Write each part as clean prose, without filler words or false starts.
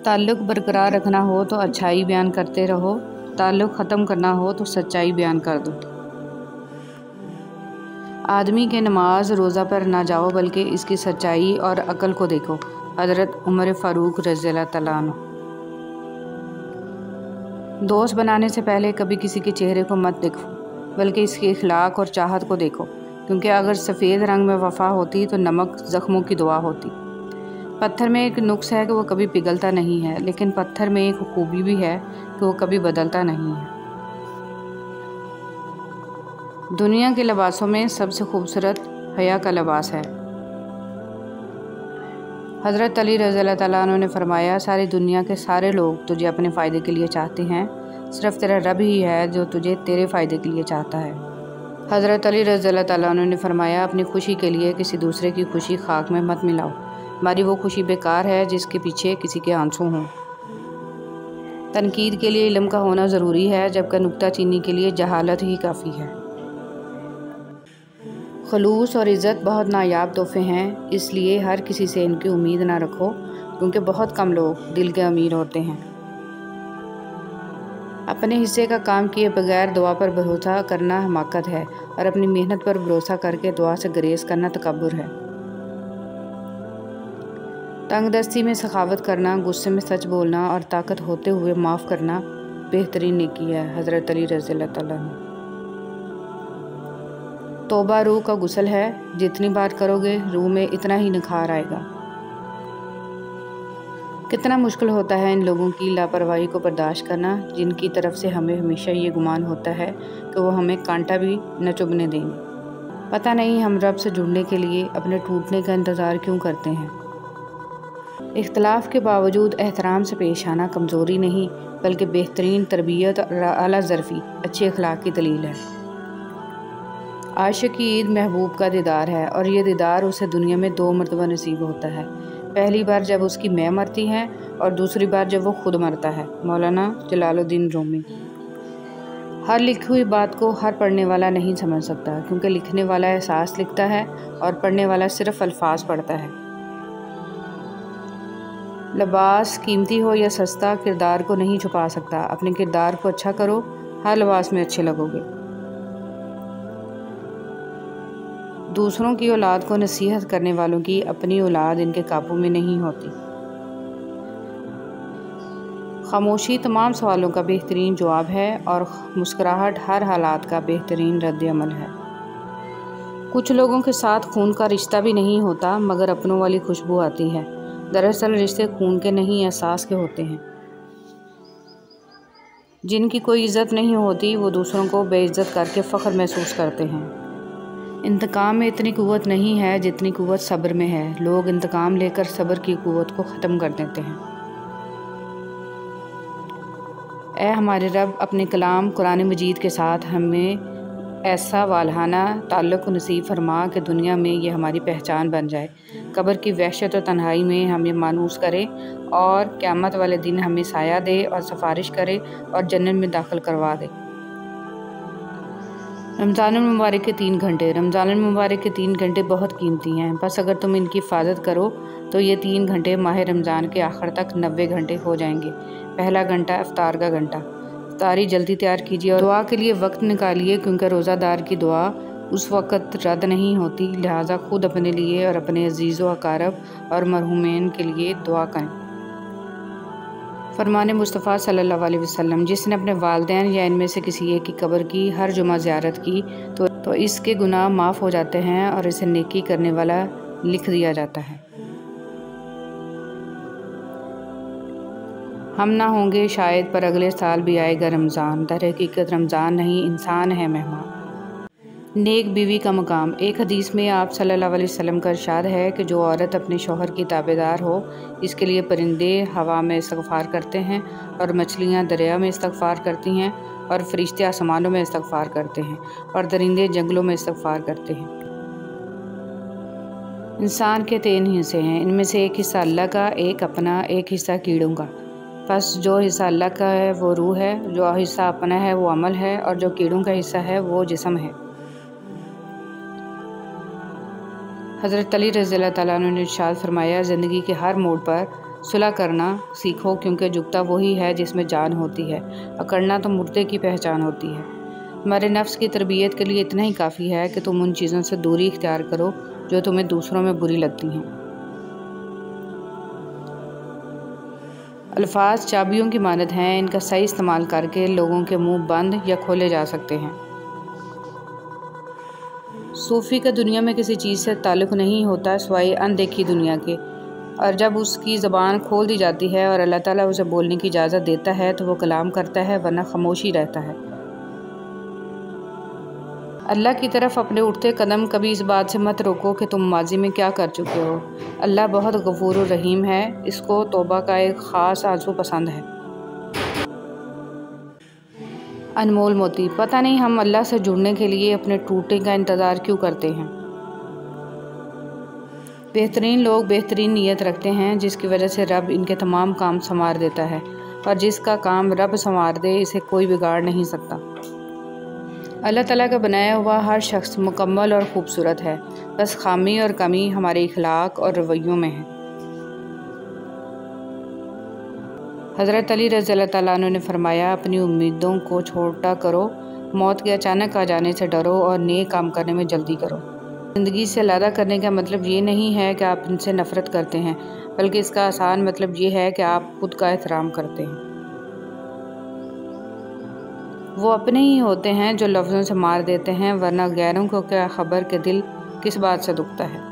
ताल्लुक़ बरकरार रखना हो तो अच्छाई बयान करते रहो, ताल्लुक़ ख़त्म करना हो तो सच्चाई बयान कर दो। आदमी के नमाज रोज़ा पर ना जाओ बल्कि इसकी सच्चाई और अक़ल को देखो। हज़रत उमर फ़ारूक रज़ियल्लाहु तआला अन्हु। दोस्त बनाने से पहले कभी किसी के चेहरे को मत देखो बल्कि इसके अखलाक और चाहत को देखो, क्योंकि अगर सफ़ेद रंग में वफ़ा होती तो नमक ज़ख्मों की दुआ होती। पत्थर में एक नुक्स है कि वो कभी पिघलता नहीं है, लेकिन पत्थर में एक खूबी भी है कि वो कभी बदलता नहीं है। दुनिया के लिबासों में सबसे खूबसूरत हया का लिबास है। हज़रत अली रज़ियल्लाहु तआला अन्हु ने फरमाया, सारी दुनिया के सारे लोग तुझे अपने फ़ायदे के लिए चाहते हैं, सिर्फ़ तेरा रब ही है जो तुझे तेरे फ़ायदे के लिए चाहता है। हज़रत अली रज़ियल्लाहु तआला अन्हु ने फरमाया, अपनी खुशी के लिए किसी दूसरे की खुशी खाक में मत मिलाओ, हमारी वो खुशी बेकार है जिसके पीछे किसी के आंसू हों। तनकीद के लिए इल्म का होना ज़रूरी है, जबकि नुक्ताचीनी के लिए जहालत ही काफ़ी है। खलूस और इज़्ज़त बहुत नायाब तोहफ़े हैं, इसलिए हर किसी से इनकी उम्मीद ना रखो, क्योंकि बहुत कम लोग दिल के अमीर होते हैं। अपने हिस्से का काम किए बगैर दुआ पर भरोसा करना हमाकत है, और अपनी मेहनत पर भरोसा करके दुआ से गुरेज करना तकब्बुर है। तंगदस्ती में सखावत करना, गुस्से में सच बोलना और ताकत होते हुए माफ़ करना बेहतरीन नेकी है। हज़रत अली रज़ियल्लाहु तआला अन्हु। तौबा रूह का गुस्ल है, जितनी बार करोगे रूह में इतना ही निखार आएगा। कितना मुश्किल होता है इन लोगों की लापरवाही को बर्दाश्त करना, जिनकी तरफ से हमें हमेशा ये गुमान होता है कि वो हमें कांटा भी न चुभने देंगे। पता नहीं हम रब से जुड़ने के लिए अपने टूटने का इंतज़ार क्यों करते हैं। इख्तलाफ के बावजूद एहतराम से पेश आना कमज़ोरी नहीं, बल्कि बेहतरीन तरबियत और आला ज़रफ़ी अच्छे अखलाक की दलील है। आशिक़ की ईद महबूब का दीदार है, और ये दीदार उसे दुनिया में 2 मरतबा नसीब होता है। पहली बार जब उसकी मैं मरती है, और दूसरी बार जब वो खुद मरता है। मौलाना जलालुद्दीन रूमी। हर लिखी हुई बात को हर पढ़ने वाला नहीं समझ सकता, क्योंकि लिखने वाला एहसास लिखता है और पढ़ने वाला सिर्फ़ अल्फाज पढ़ता है। लिबास कीमती हो या सस्ता किरदार को नहीं छुपा सकता। अपने किरदार को अच्छा करो, हर लिबास में अच्छे लगोगे। दूसरों की औलाद को नसीहत करने वालों की अपनी औलाद इनके काबू में नहीं होती। खामोशी तमाम सवालों का बेहतरीन जवाब है, और मुस्कुराहट हर हालात का बेहतरीन रद्द-ए-अमल है। कुछ लोगों के साथ खून का रिश्ता भी नहीं होता, मगर अपनों वाली खुशबू आती है। दरअसल रिश्ते खून के नहीं, एहसास के होते हैं। जिनकी कोई इज़्ज़त नहीं होती, वो दूसरों को बेइज्जत करके फ़ख्र महसूस करते हैं। इंतकाम में इतनी क़ुव्वत नहीं है जितनी क़ुव्वत सब्र में है। लोग इंतकाम लेकर सब्र की क़ुव्वत को ख़त्म कर देते हैं। ऐ हमारे रब, अपने कलाम कुरान मजीद के साथ हमें ऐसा वालहाना ताल्लुक़ नसीब फरमा कि दुनिया में ये हमारी पहचान बन जाए, कब्र की वहशत और तन्हाई में हमें मानूस करे, और क़यामत वाले दिन हमें साया दे और सिफारिश करे और जन्नत में दाखिल करवा दे। रमज़ानुल मुबारक के 3 घंटे। रमज़ानुल मुबारक के 3 घंटे बहुत कीमती हैं। बस अगर तुम इनकी हिफाजत करो तो ये 3 घंटे माह रमज़ान के आखिर तक 90 घंटे हो जाएंगे। पहला घंटा इफ्तार का घंटा। इफ्तारी जल्दी तैयार कीजिए और दुआ के लिए वक्त निकालिए, क्योंकि रोज़ादार की दुआ उस वक़्त रद्द नहीं होती। लिहाजा खुद अपने लिए और अपने अजीज़ व अकारब और मरहूमीन के लिए दुआ करें। फरमाने मुस्तफ़ा सल्लल्लाहु अलैहि वसल्लम, जिसने अपने वालिदैन या इनमें से किसी एक की कब्र की हर जुमा ज़ियारत की तो इसके गुनाह माफ़ हो जाते हैं और इसे नेकी करने वाला लिख दिया जाता है। हम ना होंगे शायद, पर अगले साल भी आएगा रमज़ान। दर हकीकत रमज़ान नहीं, इंसान है मेहमान। नेक बीवी का मकाम। एक हदीस में आप सल्लल्लाहु अलैहि वसल्लम का इरशाद है कि जो औरत अपने शौहर की ताबेदार हो, इसके लिए परिंदे हवा में इस्तग़फ़ार करते हैं, और मछलियाँ दरिया में इस्तग़फ़ार करती हैं, और फरिश्ते आसमानों में इस्तग़फ़ार करते हैं, और दरिंदे जंगलों में इस्तग़फ़ार करते हैं। इंसान के 3 हिस्से हैं। इनमें से एक हिस्सा अल्लाह का, एक अपना, एक हिस्सा कीड़ों का। बस जो हिस्सा अल्लाह का है वो रूह है, जो हिस्सा अपना है वो अमल है, और जो कीड़ों का हिस्सा है वो जिस्म है। हज़रत अली रज़ियल्लाहु तआला अन्हु ने इरशाद फरमाया, ज़िंदगी के हर मोड़ पर सुलह करना सीखो, क्योंकि झुकता वही है जिसमें जान होती है, अकड़ना तो मुर्दे की पहचान होती है। तुम्हारे नफ्स की तरबियत के लिए इतना ही काफ़ी है कि तुम उन चीज़ों से दूरी इख्तियार करो जो तुम्हें दूसरों में बुरी लगती हैं। अल्फाज चाबियों की मानद हैं, इनका सही इस्तेमाल करके लोगों के मुंह बंद या खोले जा सकते हैं। सूफ़ी का दुनिया में किसी चीज़ से ताल्लुक़ नहीं होता सिवाय अनदेखी दुनिया के, और जब उसकी ज़बान खोल दी जाती है और अल्लाह ताला उसे बोलने की इजाज़त देता है तो वो कलाम करता है, वरना खामोशी रहता है। अल्लाह की तरफ अपने उठते कदम कभी इस बात से मत रोको कि तुम माजी में क्या कर चुके हो। अल्लाह बहुत गफूर और रहीम है, इसको तौबा का एक ख़ास आंसू पसंद है। अनमोल मोती। पता नहीं हम अल्लाह से जुड़ने के लिए अपने टूटने का इंतज़ार क्यों करते हैं। बेहतरीन लोग बेहतरीन नीयत रखते हैं, जिसकी वजह से रब इनके तमाम काम संवार देता है, और जिसका काम रब संवार दे इसे कोई बिगाड़ नहीं सकता। अल्लाह ताला का बनाया हुआ हर शख्स मुकम्मल और ख़ूबसूरत है, बस खामी और कमी हमारे इखलाक और रवैयों में है। हज़रत अली रज़ी अल्लाह तआला अन्हु ने फरमाया, अपनी उम्मीदों को छोटा करो, मौत के अचानक आ जाने से डरो और नेक काम करने में जल्दी करो। ज़िंदगी से अलग करने का मतलब ये नहीं है कि आप इनसे नफ़रत करते हैं, बल्कि इसका आसान मतलब ये है कि आप खुद का एहतराम करते हैं। वो अपने ही होते हैं जो लफ्ज़ों से मार देते हैं, वरना गैरों को क्या खबर के दिल किस बात से दुखता है।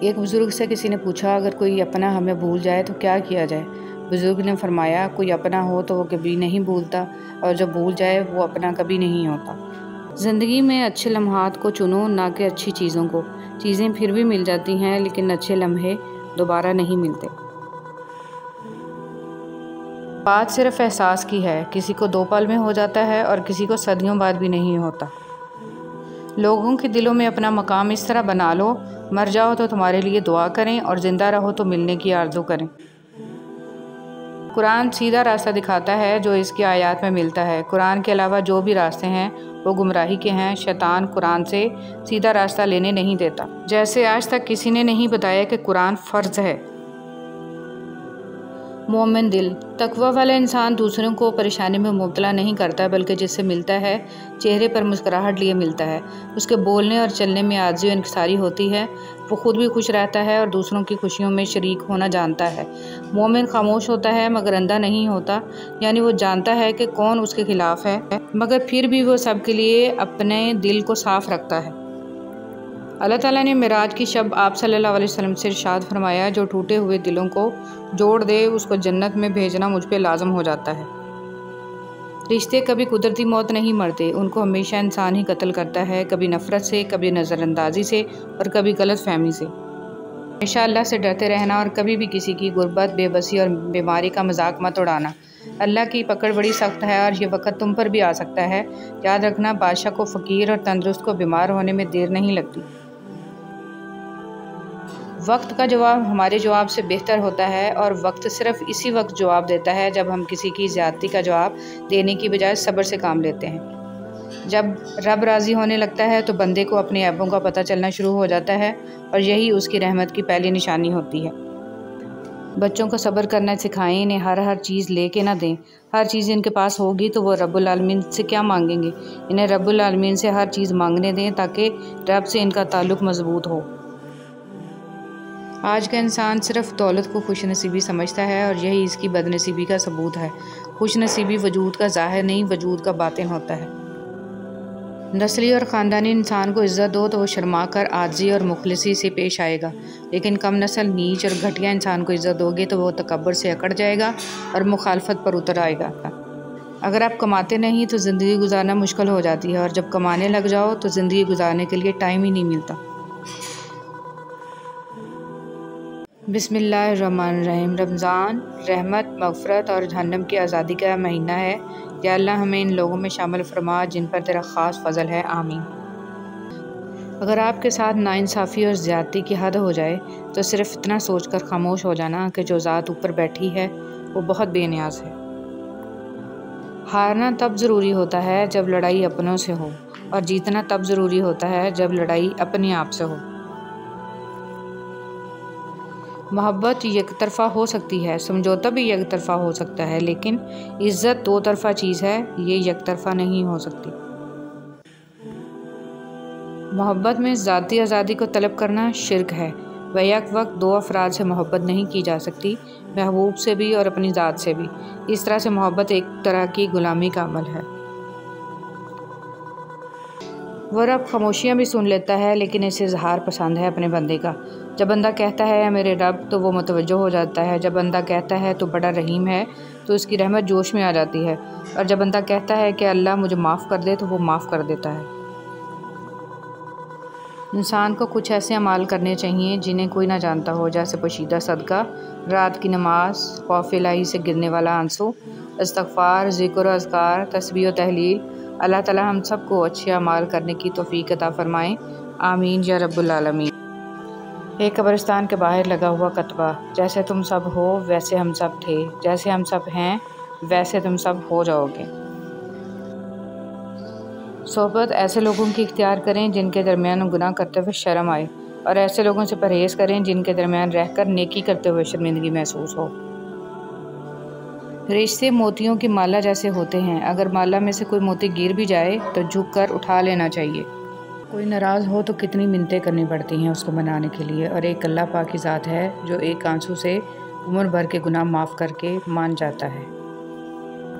एक बुज़ुर्ग से किसी ने पूछा, अगर कोई अपना हमें भूल जाए तो क्या किया जाए। बुज़ुर्ग ने फरमाया, कोई अपना हो तो वो कभी नहीं भूलता, और जो भूल जाए वो अपना कभी नहीं होता। ज़िंदगी में अच्छे लम्हात को चुनो, ना कि अच्छी चीज़ों को। चीज़ें फिर भी मिल जाती हैं, लेकिन अच्छे लम्हे दोबारा नहीं मिलते। बात सिर्फ एहसास की है, किसी को 2 पल में हो जाता है और किसी को सदियों बाद भी नहीं होता। लोगों के दिलों में अपना मकाम इस तरह बना लो, मर जाओ तो तुम्हारे लिए दुआ करें और ज़िंदा रहो तो मिलने की आरज़ू करें। कुरान सीधा रास्ता दिखाता है जो इसकी आयत में मिलता है। कुरान के अलावा जो भी रास्ते हैं वो गुमराही के हैं। शैतान कुरान से सीधा रास्ता लेने नहीं देता। जैसे आज तक किसी ने नहीं बताया कि कुरान फ़र्ज़ है। मोमिन दिल। तकवा वाला इंसान दूसरों को परेशानी में मुब्तला नहीं करता, बल्कि जिससे मिलता है चेहरे पर मुस्कुराहट लिए मिलता है। उसके बोलने और चलने में आजिज़ी और इंकिसारी होती है। वो खुद भी खुश रहता है और दूसरों की खुशियों में शरीक होना जानता है। मोमिन खामोश होता है मगर अंधा नहीं होता, यानी वो जानता है कि कौन उसके खिलाफ है, मगर फिर भी वो सबके लिए अपने दिल को साफ रखता है। अल्लाह ताला ने मिराज की शब आप सल्लल्लाहु अलैहि वसल्लम से इरशाद फरमाया, जो टूटे हुए दिलों को जोड़ दे उसको जन्नत में भेजना मुझ पे लाजम हो जाता है। रिश्ते कभी कुदरती मौत नहीं मरते, उनको हमेशा इंसान ही कत्ल करता है, कभी नफ़रत से, कभी नज़रअंदाजी से और कभी गलत फहमी से। हमेशा अल्लाह से डरते रहना और कभी भी किसी की गुर्बत, बेबसी और बीमारी का मजाक मत उड़ाना। अल्लाह की पकड़ बड़ी सख्त है और ये वक्त तुम पर भी आ सकता है। याद रखना, बादशाह को फ़कीर और तंदुरुस्त को बीमार होने में देर नहीं लगती। वक्त का जवाब हमारे जवाब से बेहतर होता है, और वक्त सिर्फ इसी वक्त जवाब देता है जब हम किसी की ज़्यादती का जवाब देने की बजाय सब्र से काम लेते हैं। जब रब राज़ी होने लगता है तो बंदे को अपने ऐबों का पता चलना शुरू हो जाता है, और यही उसकी रहमत की पहली निशानी होती है। बच्चों को सब्र करना सिखाएं, इन्हें हर चीज़ लेके ना दें। हर चीज़ इनके पास होगी तो वो रब्बुल आलमीन से क्या मांगेंगे। इन्हें रब्बुल आलमीन से हर चीज़ मांगने दें ताकि रब से इनका ताल्लुक़ मजबूत हो। आज का इंसान सिर्फ दौलत को खुशनसीबी समझता है, और यही इसकी बदनसीबी का सबूत है। खुशनसीबी वजूद का ज़ाहिर नहीं, वजूद का बातिन होता है। नस्ली और ख़ानदानी इंसान को इज़्ज़त दो तो वो शर्मा कर आजिज़ी और मुखलिसी से पेश आएगा, लेकिन कम नस्ल, नीच और घटिया इंसान को इज़्ज़त दोगे तो वो तकब्बुर से अकड़ जाएगा और मुखालफत पर उतर आएगा। अगर आप कमाते नहीं तो ज़िंदगी गुजारना मुश्किल हो जाती है, और जब कमाने लग जाओ तो ज़िंदगी गुजारने के लिए टाइम ही नहीं मिलता। बिस्मिल्लाहिर्रहमानिर्रहीम। रमज़ान रहमत, मग़फ़िरत और जहन्नम की आज़ादी का महीना है। या अल्लाह हमें इन लोगों में शामिल फरमा जिन पर तेरा ख़ास फ़ज़ल है, आमीन। अगर आपके साथ नाइंसाफ़ी और ज़्यादती की हद हो जाए तो सिर्फ़ इतना सोचकर खामोश हो जाना कि जो ज़ात ऊपर बैठी है वो बहुत बेनियाज़ है। हारना तब ज़रूरी होता है जब लड़ाई अपनों से हो, और जीतना तब ज़रूरी होता है जब लड़ाई अपने आप से हो। मोहब्बत एक तरफ़ा हो सकती है, समझौता भी एक तरफ़ा हो सकता है, लेकिन इज़्ज़त दो तरफ़ा चीज़ है, ये एक तरफ़ा नहीं हो सकती। मोहब्बत में ज़ाती आज़ादी को तलब करना शिर्क है। बैक वक्त दो अफराद से मोहब्बत नहीं की जा सकती, महबूब से भी और अपनी ज़ात से भी। इस तरह से मोहब्बत एक तरह की ग़ुलामी का अमल है। वो रब खामोशियाँ भी सुन लेता है, लेकिन इसे इज़हार पसंद है अपने बंदे का। जब बंदा कहता है मेरे रब, तो वो मुतवज्जो हो जाता है। जब बंदा कहता है तो बड़ा रहीम है, तो उसकी रहमत जोश में आ जाती है। और जब बंदा कहता है कि अल्लाह मुझे माफ़ कर दे, तो वो माफ़ कर देता है। इंसान को कुछ ऐसे अमाल करने चाहिए जिन्हें कोई ना जानता हो, जैसे पोशीदा सदका, रात की नमाज, खौफ इलाही से गिरने वाला आंसू, इस्तग़फ़ार, ज़िक्र और अज़कार, तस्बीह और तहलील। अल्लाह ताला हम सब को अच्छे अमाल करने की तौफ़ीक़ अता फ़रमाएँ। आमीन या रब्बुल आलमीन। एक कब्रिस्तान के बाहर लगा हुआ कतबा। जैसे तुम सब हो वैसे हम सब थे, जैसे हम सब हैं वैसे तुम सब हो जाओगे। सोहबत ऐसे लोगों की इख्तियार करें जिनके दरमियान गुनाह करते हुए शर्म आए, और ऐसे लोगों से परहेज़ करें जिनके दरमियान रहकर नेकी करते हुए शर्मिंदगी महसूस हो। रिश्ते मोतियों की माला जैसे होते हैं, अगर माला में से कोई मोती गिर भी जाए तो झुककर उठा लेना चाहिए। कोई नाराज़ हो तो कितनी मिन्नतें करनी पड़ती हैं उसको मनाने के लिए, और एक अल्लाह पाक की ज़ात है जो एक आंसू से उम्र भर के गुनाह माफ़ करके मान जाता है।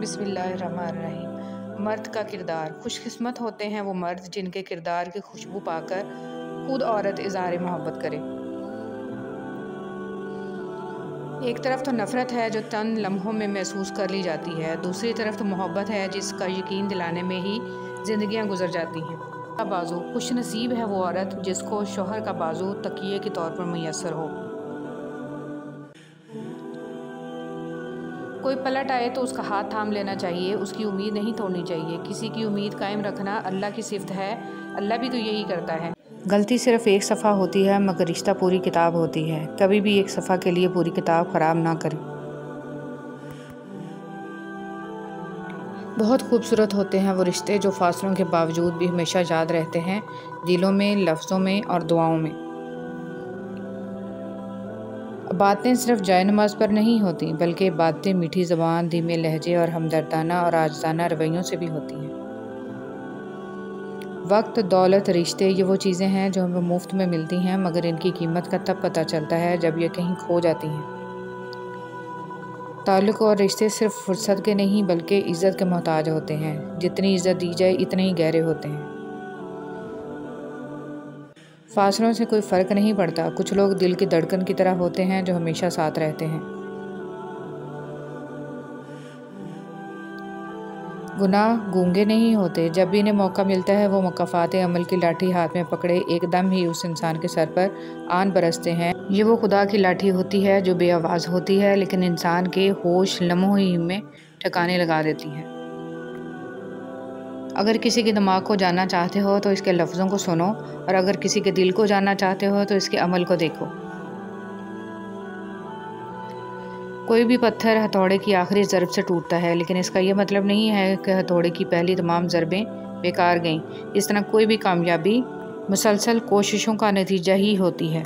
बिस्मिल्लाहिर्रहमानिर्रहीम। मर्द का किरदार। खुशकिस्मत होते हैं वो मर्द जिनके किरदार की खुशबू पाकर खुद औरत इज़हार मोहब्बत करे। एक तरफ तो नफ़रत है जो चंद लम्हों में महसूस कर ली जाती है, दूसरी तरफ तो मोहब्बत है जिसका यकीन दिलाने में ही ज़िंदगियां गुजर जाती हैं। का बाजू। खुश नसीब है वो औरत जिसको शौहर का बाजू तकिए के तौर पर मुयस्सर हो। कोई पलट आए तो उसका हाथ थाम लेना चाहिए, उसकी उम्मीद नहीं तोड़नी चाहिए। किसी की उम्मीद कायम रखना अल्लाह की सिफ़त है, अल्लाह भी तो यही करता है। गलती सिर्फ एक सफ़ा होती है, मगर रिश्ता पूरी किताब होती है। कभी भी एक सफ़ा के लिए पूरी किताब ख़राब ना करें। बहुत खूबसूरत होते हैं वो रिश्ते जो फासलों के बावजूद भी हमेशा याद रहते हैं, दिलों में, लफ्ज़ों में और दुआओं में। बातें सिर्फ जाए नमाज पर नहीं होती, बल्कि बातें मीठी ज़बान, धीमे लहजे और हमदर्दाना और आजिज़ाना रवैयों से भी होती हैं। वक्त, दौलत, रिश्ते, ये वो चीज़ें हैं जो हमें मुफ्त में मिलती हैं, मगर इनकी कीमत का तब पता चलता है जब ये कहीं खो जाती हैं। ताल्लुक़ और रिश्ते सिर्फ फुर्सत के नहीं बल्कि इज़्ज़त के मोहताज होते हैं। जितनी इज़्ज़त दी जाए इतने ही गहरे होते हैं। फासलों से कोई फ़र्क नहीं पड़ता। कुछ लोग दिल की धड़कन की तरह होते हैं जो हमेशा साथ रहते हैं। गुनाह गूंगे नहीं होते। जब भी इन्हें मौका मिलता है वो मुकाफ़ाते अमल की लाठी हाथ में पकड़े एकदम ही उस इंसान के सर पर आन बरसते हैं। ये वो खुदा की लाठी होती है जो बेआवाज़ होती है, लेकिन इंसान के होश लम्हों ही में ठिकाने लगा देती है। अगर किसी के दिमाग को जानना चाहते हो तो इसके लफ्ज़ों को सुनो, और अगर किसी के दिल को जानना चाहते हो तो इसके अमल को देखो। कोई भी पत्थर हथौड़े की आखिरी ज़रब से टूटता है, लेकिन इसका यह मतलब नहीं है कि हथौड़े की पहली तमाम ज़रबें बेकार गईं। इस तरह कोई भी कामयाबी मुसलसल कोशिशों का नतीजा ही होती है।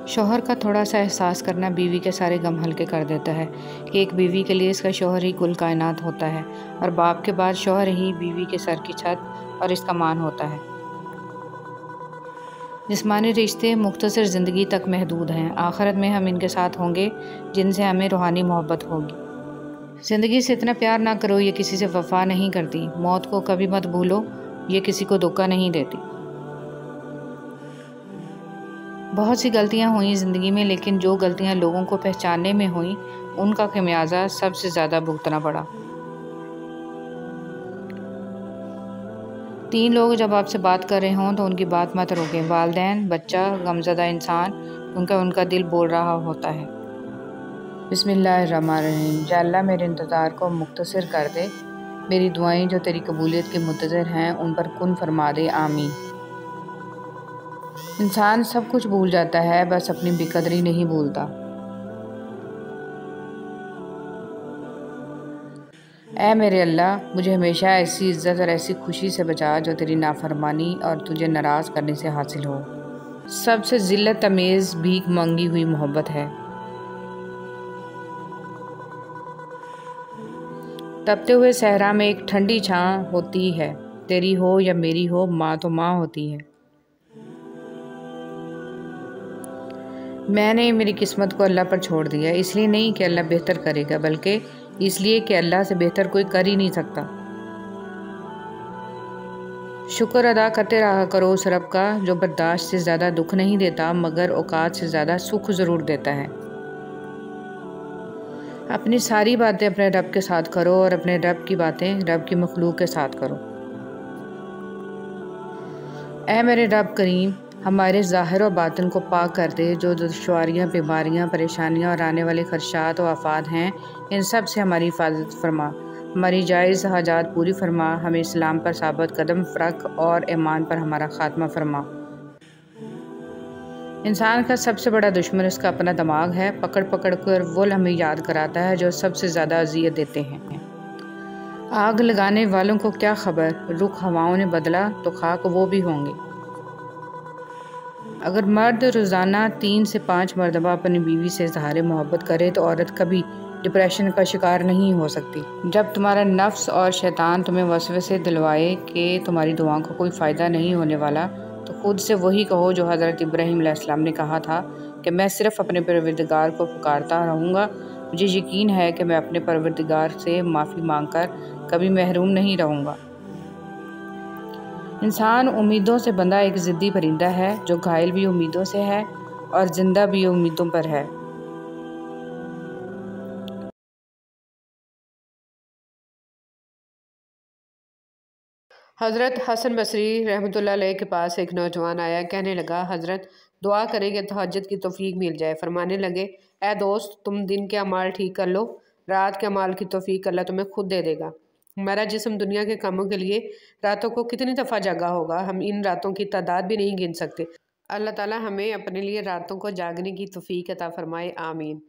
शौहर का थोड़ा सा एहसास करना बीवी के सारे गम हल्के कर देता है कि एक बीवी के लिए इसका शौहर ही कुल कायनात होता है, और बाप के बाद शौहर ही बीवी के सर की छत और इसका मान होता है। जिस्मानी रिश्ते मुख्तसर ज़िंदगी तक महदूद हैं। आखिरत में हम इनके साथ होंगे जिनसे हमें रूहानी मोहब्बत होगी। ज़िंदगी से इतना प्यार ना करो, ये किसी से वफ़ा नहीं करती। मौत को कभी मत भूलो, ये किसी को धोखा नहीं देती। बहुत सी गलतियां हुई ज़िंदगी में, लेकिन जो गलतियां लोगों को पहचानने में हुई उनका खमियाजा सबसे ज़्यादा भुगतना पड़ा। 3 लोग जब आपसे बात कर रहे हों तो उनकी बात मत रोकें। वालिदैन, बच्चा, गमज़दा इंसान, क्योंकि उनका दिल बोल रहा होता है। बिस्मिल्लाहिर्रहमानिर्रहीम। या अल्लाह मेरे इंतज़ार को मुख्तसर कर दे, मेरी दुआएं जो तेरी कबूलियत के मुंतज़िर हैं उन पर कुन फरमा दे। आमीन। इंसान सब कुछ भूल जाता है, बस अपनी बेकदरी नहीं भूलता। ऐ मेरे अल्लाह, मुझे हमेशा ऐसी इज़्ज़त और ऐसी खुशी से बचा जो तेरी नाफरमानी और तुझे नाराज़ करने से हासिल हो। सबसे ज़िल्लत तमेज़ भीख मांगी हुई मोहब्बत है। तपते हुए सहरा में एक ठंडी छाँ होती है, तेरी हो या मेरी हो, माँ तो माँ होती है। मैंने मेरी किस्मत को अल्लाह पर छोड़ दिया, इसलिए नहीं कि अल्लाह बेहतर करेगा, बल्कि इसलिए कि अल्लाह से बेहतर कोई कर ही नहीं सकता। शुक्र अदा करते रहा करो उस रब का जो बर्दाश्त से ज़्यादा दुख नहीं देता, मगर औकात से ज़्यादा सुख ज़रूर देता है। अपनी सारी बातें अपने रब के साथ करो और अपने रब की बातें रब की मखलूक के साथ करो। ऐ मेरे रब करीम, हमारे ज़ाहिर और बातिन को पाक कर दे। जो दुश्वारियाँ, बीमारियाँ, परेशानियाँ और आने वाले खदशात व आफात हैं, इन सब से हमारी हिफाजत फरमा। हमारी जायज़ हाजात पूरी फरमा। हमें इस्लाम पर साबित कदम रख और ईमान पर हमारा ख़ात्मा फरमा। इंसान का सबसे बड़ा दुश्मन उसका अपना दिमाग है। पकड़ पकड़ कर वो हमें याद कराता है जो सबसे ज़्यादा अजियत देते हैं। आग लगाने वालों को क्या खबर, रुख हवाओं ने बदला तो खाक वो भी होंगे। अगर मर्द रोज़ाना 3 से 5 मरतबा अपनी बीवी से इज़हार मोहब्बत करे तो औरत कभी डिप्रेशन का शिकार नहीं हो सकती। जब तुम्हारा नफ्स और शैतान तुम्हें वसवसे दिलवाए कि तुम्हारी दुआओं का कोई फ़ायदा नहीं होने वाला, तो खुद से वही कहो जो हज़रत इब्राहीम अलैहिस्सलाम ने कहा था कि मैं सिर्फ़ अपने परवरदिगार को पुकारता रहूँगा। मुझे यकीन है कि मैं अपने परवरदिगार से माफ़ी मांगकर कभी महरूम नहीं रहूँगा। इंसान उम्मीदों से बंधा एक ज़िद्दी परिंदा है जो घायल भी उम्मीदों से है और ज़िंदा भी उम्मीदों पर है। हज़रत हसन बसरी रहमतुल्लाह अलैह के पास एक नौजवान आया। कहने लगा, हज़रत दुआ करें कि तहज्जुद की तौफीक मिल जाए। फरमाने लगे, ए दोस्त, तुम दिन के अमाल ठीक कर लो, रात के अमाल की तौफीक अल्लाह तुम्हें खुद दे देगा। हमारा जिस्म दुनिया के कामों के लिए रातों को कितनी दफ़ा जागा होगा, हम इन रातों की तादाद भी नहीं गिन सकते। अल्लाह ताला हमें अपने लिए रातों को जागने की तौफीक अता फरमाए, आमीन।